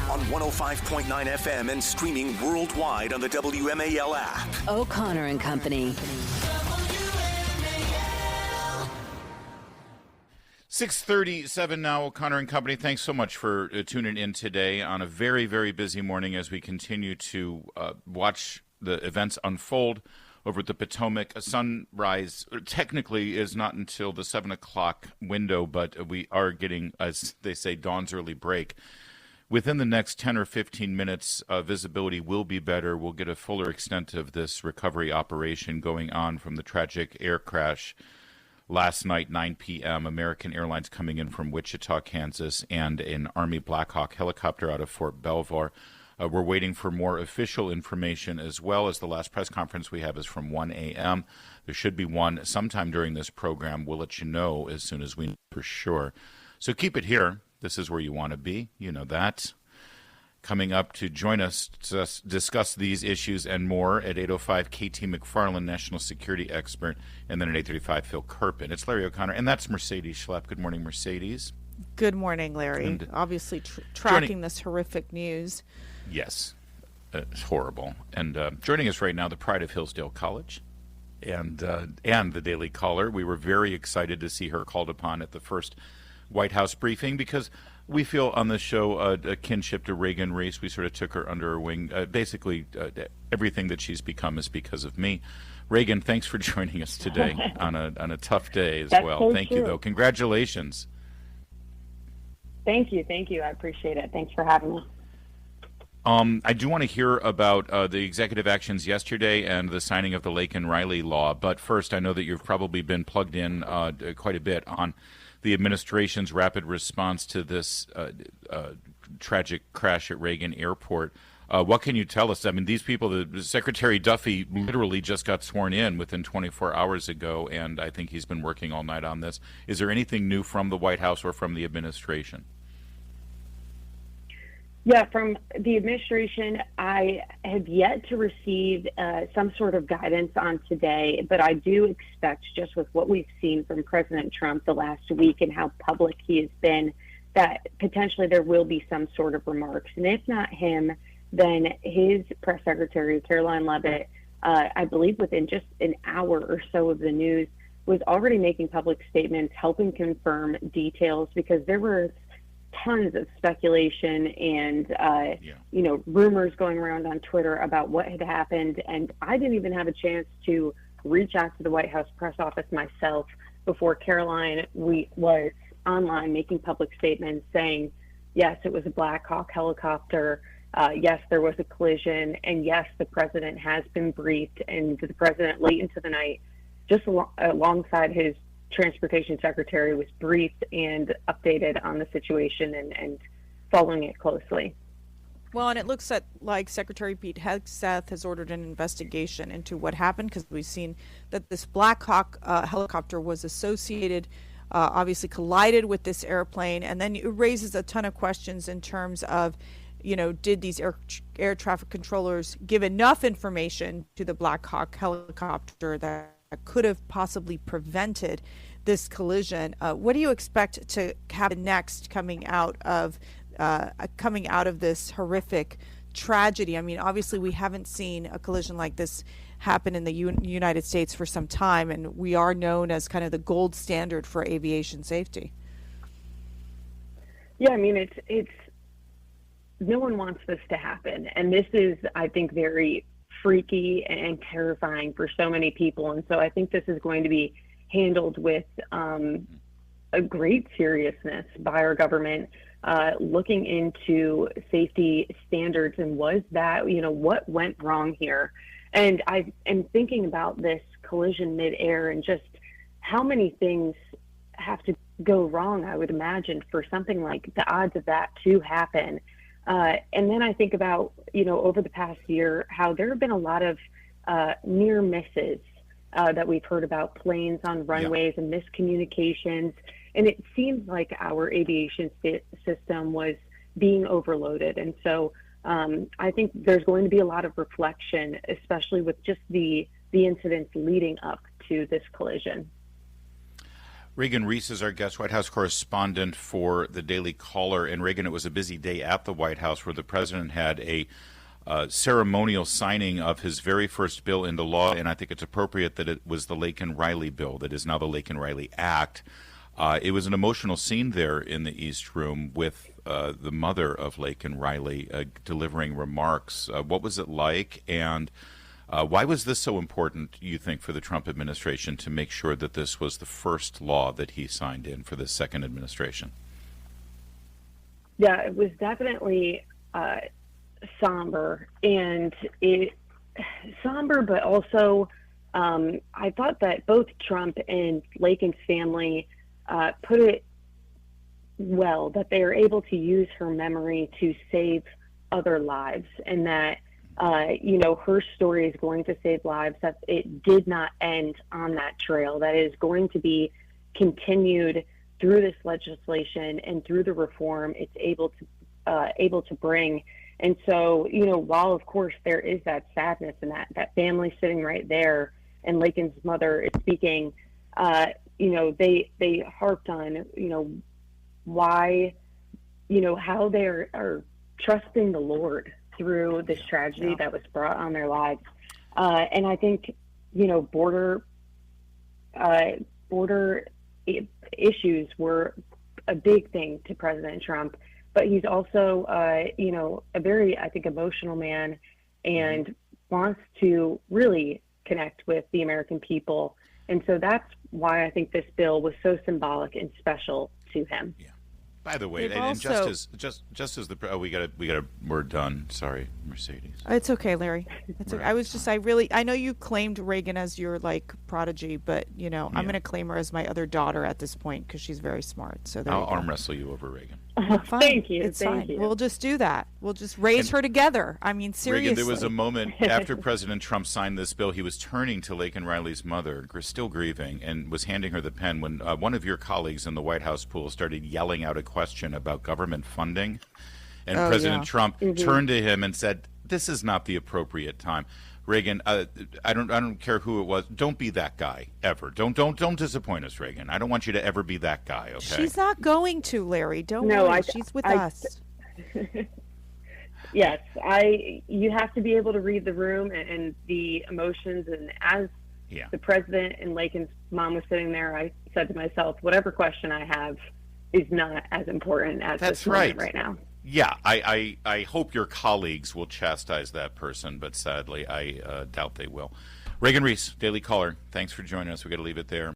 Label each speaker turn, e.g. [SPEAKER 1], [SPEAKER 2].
[SPEAKER 1] on 105.9 FM and streaming worldwide on the WMAL app.
[SPEAKER 2] O'Connor and Company.
[SPEAKER 3] 6:37 now, O'Connor and Company. Thanks so much for tuning in today on a very, very busy morning as we continue to watch the events unfold over at the Potomac. A sunrise technically is not until the 7 o'clock window, but we are getting, as they say, dawn's early break. Within the next 10 or 15 minutes, visibility will be better. We'll get a fuller extent of this recovery operation going on from the tragic air crash last night, 9 p.m., American Airlines coming in from Wichita, Kansas, and an Army Black Hawk helicopter out of Fort Belvoir. We're waiting for more official information, as well as the last press conference we have is from 1 a.m. There should be one sometime during this program. We'll let you know as soon as we know for sure. So keep it here. This is where you want to be. You know that. Coming up to join us to discuss these issues and more at 8:05, KT McFarland, national security expert, and then at 8:35, Phil Kerpen. It's Larry O'Connor, and that's Mercedes Schlepp. Good morning, Mercedes.
[SPEAKER 4] Good morning, Larry.
[SPEAKER 3] And
[SPEAKER 4] obviously tracking this horrific news.
[SPEAKER 3] Yes, it's horrible. And joining us right now, the pride of Hillsdale College and the Daily Caller. We were very excited to see her called upon at the first White House briefing because we feel on this show a kinship to Reagan Reese. We sort of took her under our wing. Basically, everything that she's become is because of me. Reagan, thanks for joining us today on a tough day as well.
[SPEAKER 5] So
[SPEAKER 3] Thank
[SPEAKER 5] true.
[SPEAKER 3] you, though. Congratulations.
[SPEAKER 5] Thank you. I appreciate it. Thanks for having me.
[SPEAKER 3] I do want to hear about the executive actions yesterday and the signing of the Laken Riley law. But first, I know that you've probably been plugged in quite a bit on the administration's rapid response to this tragic crash at Reagan Airport. What can you tell us? I mean, these people, the Secretary Duffy literally just got sworn in within 24 hours ago, and I think he's been working all night on this. Is there anything new from the White House or from the administration?
[SPEAKER 5] Yeah, from the administration, I have yet to receive some sort of guidance on today, but I do expect, just with what we've seen from President Trump the last week and how public he has been, that potentially there will be some sort of remarks. And if not him, then his press secretary, Caroline Leavitt, I believe within just an hour or so of the news, was already making public statements, helping confirm details, because there were tons of speculation and rumors going around on Twitter about what had happened, and I didn't even have a chance to reach out to the White House press office myself before Caroline was online making public statements saying, yes, it was a Black Hawk helicopter, yes, there was a collision, and yes, the president has been briefed, and the president late into the night, just alongside his Transportation Secretary, was briefed and updated on the situation and following it closely.
[SPEAKER 4] Well, and it looks like Secretary Pete Hegseth has ordered an investigation into what happened, because we've seen that this Black Hawk helicopter was associated, obviously collided with this airplane, and then it raises a ton of questions in terms of, did these air traffic controllers give enough information to the Black Hawk helicopter that could have possibly prevented this collision? What do you expect to happen next coming out of this horrific tragedy? I mean, obviously we haven't seen a collision like this happen in the United States for some time, and we are known as kind of the gold standard for aviation safety.
[SPEAKER 5] Yeah, I mean, it's no one wants this to happen, and this is, I think, very freaky and terrifying for so many people. And so I think this is going to be handled with a great seriousness by our government, looking into safety standards and was that, what went wrong here. And I am thinking about this collision midair and just how many things have to go wrong, I would imagine, for something like the odds of that to happen. And then I think about, over the past year, how there have been a lot of near misses that we've heard about, planes on runways and miscommunications. And it seems like our aviation system was being overloaded. And so I think there's going to be a lot of reflection, especially with just the incidents leading up to this collision.
[SPEAKER 3] Reagan Reese is our guest, White House correspondent for the Daily Caller. And Reagan, it was a busy day at the White House where the president had a ceremonial signing of his very first bill into law, and I think it's appropriate that it was the Laken Riley bill that is now the Laken Riley Act. It was an emotional scene there in the East Room with the mother of Laken Riley delivering remarks. What was it like, and why was this so important, you think, for the Trump administration to make sure that this was the first law that he signed in for the second administration?
[SPEAKER 5] Yeah, it was definitely somber, but also I thought that both Trump and Laken's family put it well, that they are able to use her memory to save other lives, and that her story is going to save lives, that it did not end on that trail, that is going to be continued through this legislation and through the reform it's able to bring. And so, while of course there is that sadness and that family sitting right there and Laken's mother is speaking, they harped on, why, how they are trusting the Lord through this tragedy that was brought on their lives. And I think, border issues were a big thing to President Trump, but he's also, a very, I think, emotional man and wants to really connect with the American people. And so that's why I think this bill was so symbolic and special to him.
[SPEAKER 3] Yeah. By the way, and just as we're done. Sorry, Mercedes.
[SPEAKER 4] It's okay, Larry. It's okay. I know you claimed Reagan as your prodigy, but I'm going to claim her as my other daughter at this point because she's very smart. So
[SPEAKER 3] I'll arm wrestle you over Reagan.
[SPEAKER 4] Fine.
[SPEAKER 5] Thank you.
[SPEAKER 4] It's
[SPEAKER 5] Thank
[SPEAKER 4] fine.
[SPEAKER 5] you.
[SPEAKER 4] We'll just do that. We'll just raise her together. I mean, seriously.
[SPEAKER 3] Reagan, there was a moment after President Trump signed this bill, he was turning to Laken Riley's mother, still grieving, and was handing her the pen when one of your colleagues in the White House pool started yelling out a question about government funding. And President Trump turned to him and said, "This is not the appropriate time." Reagan, I don't care who it was. Don't be that guy ever. Don't disappoint us, Reagan. I don't want you to ever be that guy. Okay?
[SPEAKER 4] She's not going to, Larry. Don't worry. She's with us.
[SPEAKER 5] Yes, you have to be able to read the room and the emotions. And as the president and Laken's mom was sitting there, I said to myself, whatever question I have is not as important as this moment right now.
[SPEAKER 3] Yeah, I hope your colleagues will chastise that person, but sadly, I doubt they will. Reagan Reese, Daily Caller, thanks for joining us. We've got to leave it there.